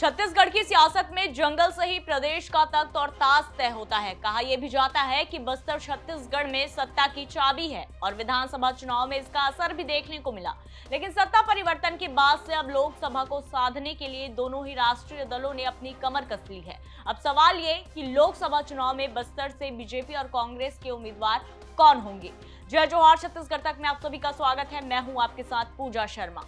छत्तीसगढ़ की सियासत में जंगल से ही प्रदेश का तख्त और ताज तय होता है। कहा यह भी जाता है कि बस्तर छत्तीसगढ़ में सत्ता की चाबी है और विधानसभा चुनाव में इसका असर भी देखने को मिला। लेकिन सत्ता परिवर्तन के बाद से अब लोकसभा को साधने के लिए दोनों ही राष्ट्रीय दलों ने अपनी कमर कस ली है। अब सवाल ये कि लोकसभा चुनाव में बस्तर से बीजेपी और कांग्रेस के उम्मीदवार कौन होंगे। जय जोहार, छत्तीसगढ़ तक में आप सभी का स्वागत है। मैं हूं आपके साथ पूजा शर्मा।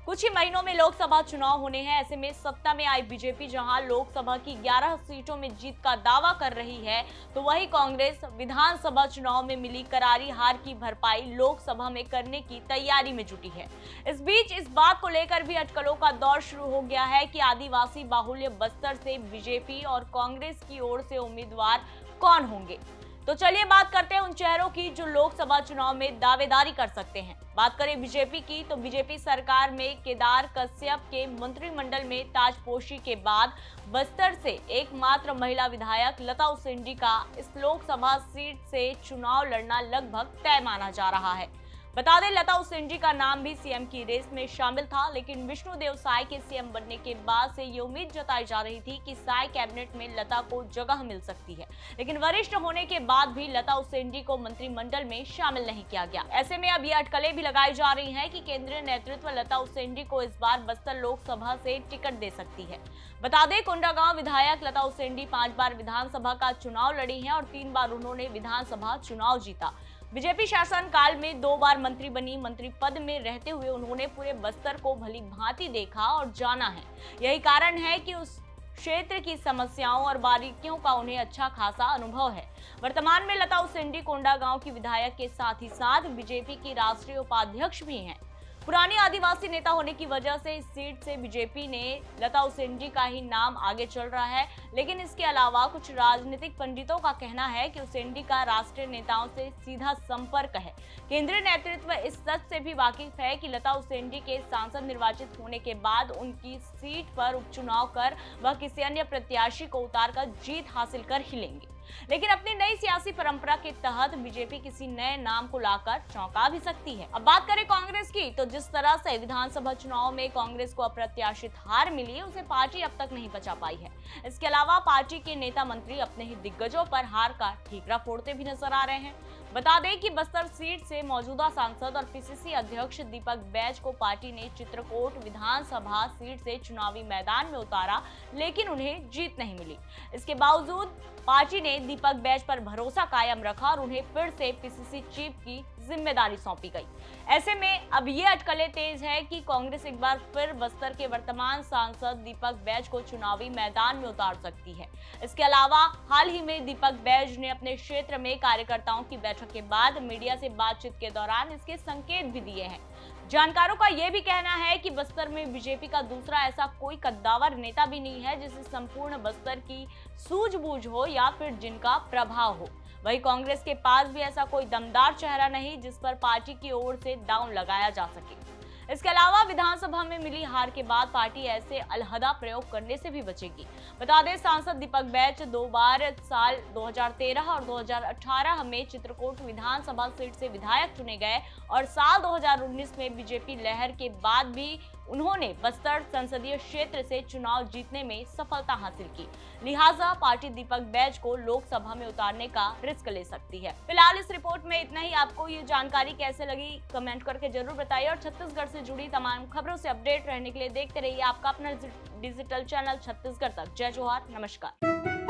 कुछ ही महीनों में लोकसभा चुनाव होने हैं। ऐसे में सत्ता में आई बीजेपी जहां लोकसभा की 11 सीटों में जीत का दावा कर रही है, तो वहीं कांग्रेस विधानसभा चुनाव में मिली करारी हार की भरपाई लोकसभा में करने की तैयारी में जुटी है। इस बीच इस बात को लेकर भी अटकलों का दौर शुरू हो गया है कि आदिवासी बाहुल्य बस्तर से बीजेपी और कांग्रेस की ओर से उम्मीदवार कौन होंगे। तो चलिए बात करते हैं उन चेहरों की जो लोकसभा चुनाव में दावेदारी कर सकते हैं। बात करें बीजेपी की, तो बीजेपी सरकार में केदार कश्यप के मंत्रिमंडल में ताजपोशी के बाद बस्तर से एकमात्र महिला विधायक लता उसेंडी का इस लोकसभा सीट से चुनाव लड़ना लगभग तय माना जा रहा है। बता दें, लता उसेंडी का नाम भी सीएम की रेस में शामिल था, लेकिन विष्णुदेव साय के सीएम बनने के बाद से ये उम्मीद जताई जा रही थी कि साय कैबिनेट में लता को जगह मिल सकती है। लेकिन वरिष्ठ होने के बाद भी लता उसेंडी को मंत्रिमंडल में शामिल नहीं किया गया। ऐसे में अब ये अटकलें भी लगाई जा रही है कि केंद्रीय नेतृत्व लता उसेंडी को इस बार बस्तर लोकसभा से टिकट दे सकती है। बता दें, कोंडागांव विधायक लता उसेंडी 5 बार विधानसभा का चुनाव लड़ी है और 3 बार उन्होंने विधानसभा चुनाव जीता। बीजेपी शासन काल में 2 बार मंत्री बनी। मंत्री पद में रहते हुए उन्होंने पूरे बस्तर को भली भांति देखा और जाना है। यही कारण है कि उस क्षेत्र की समस्याओं और बारीकियों का उन्हें अच्छा खासा अनुभव है। वर्तमान में लता उसेंडी कोंडागांव की विधायक के साथ ही साथ बीजेपी की राष्ट्रीय उपाध्यक्ष भी हैं। पुरानी आदिवासी नेता होने की वजह से इस सीट से बीजेपी ने लता उसेंडी का ही नाम आगे चल रहा है। लेकिन इसके अलावा कुछ राजनीतिक पंडितों का कहना है कि उसेंडी का राष्ट्रीय नेताओं से सीधा संपर्क है। केंद्रीय नेतृत्व इस सच से भी वाकिफ है कि लता उसेंडी के सांसद निर्वाचित होने के बाद उनकी सीट पर उपचुनाव कर वह किसी अन्य प्रत्याशी को उतारकर जीत हासिल कर ही लेंगे। लेकिन अपनी नई सियासी परंपरा के तहत बीजेपी किसी नए नाम को लाकर चौंका भी सकती है। अब बात करें कांग्रेस की, तो जिस तरह से विधानसभा चुनाव में कांग्रेस को अप्रत्याशित हार मिली, उसे पार्टी अब तक नहीं बचा पाई है। इसके अलावा पार्टी के नेता मंत्री अपने ही दिग्गजों पर हार का ठीकरा फोड़ते भी नजर आ रहे हैं। बता दें कि बस्तर सीट से मौजूदा सांसद और पीसीसी अध्यक्ष दीपक बैज को पार्टी ने चित्रकोट विधानसभा सीट से चुनावी मैदान में उतारा, लेकिन उन्हें जीत नहीं मिली। इसके बावजूद पार्टी ने दीपक बैज पर भरोसा कायम रखा और उन्हें फिर से पीसीसी चीफ की जिम्मेदारी सौंपी गई। ऐसे में अब ये अटकलें तेज है कि कांग्रेस एक बार फिर बस्तर के वर्तमान सांसद दीपक बैज को चुनावी मैदान में उतार सकती है। इसके अलावा हाल ही में दीपक बैज ने अपने क्षेत्र में कार्यकर्ताओं की बैठक के बाद मीडिया से बातचीत के दौरान इसके संकेत भी दिए हैं। जानकारों का यह भी कहना है कि बस्तर में बीजेपी का दूसरा ऐसा कोई कद्दावर नेता भी नहीं है जिसे संपूर्ण बस्तर की सूझबूझ हो या फिर जिनका प्रभाव हो। वहीं कांग्रेस के पास भी ऐसा कोई दमदार चेहरा नहीं जिस पर पार्टी की ओर से दांव लगाया जा सके। इसके अलावा विधानसभा में मिली हार के बाद पार्टी ऐसे अलहदा प्रयोग करने से भी बचेगी। बता दें, सांसद दीपक बैज 2 बार साल 2013 और 2018 में चित्रकोट विधानसभा सीट से विधायक चुने गए और साल 2019 में बीजेपी लहर के बाद भी उन्होंने बस्तर संसदीय क्षेत्र से चुनाव जीतने में सफलता हासिल की। लिहाजा पार्टी दीपक बैज को लोकसभा में उतारने का रिस्क ले सकती है। फिलहाल इस रिपोर्ट में इतना ही। आपको ये जानकारी कैसे लगी कमेंट करके जरूर बताइए और छत्तीसगढ़ से जुड़ी तमाम खबरों से अपडेट रहने के लिए देखते रहिए आपका अपना डिजिटल चैनल छत्तीसगढ़ तक। जय जोहार, नमस्कार।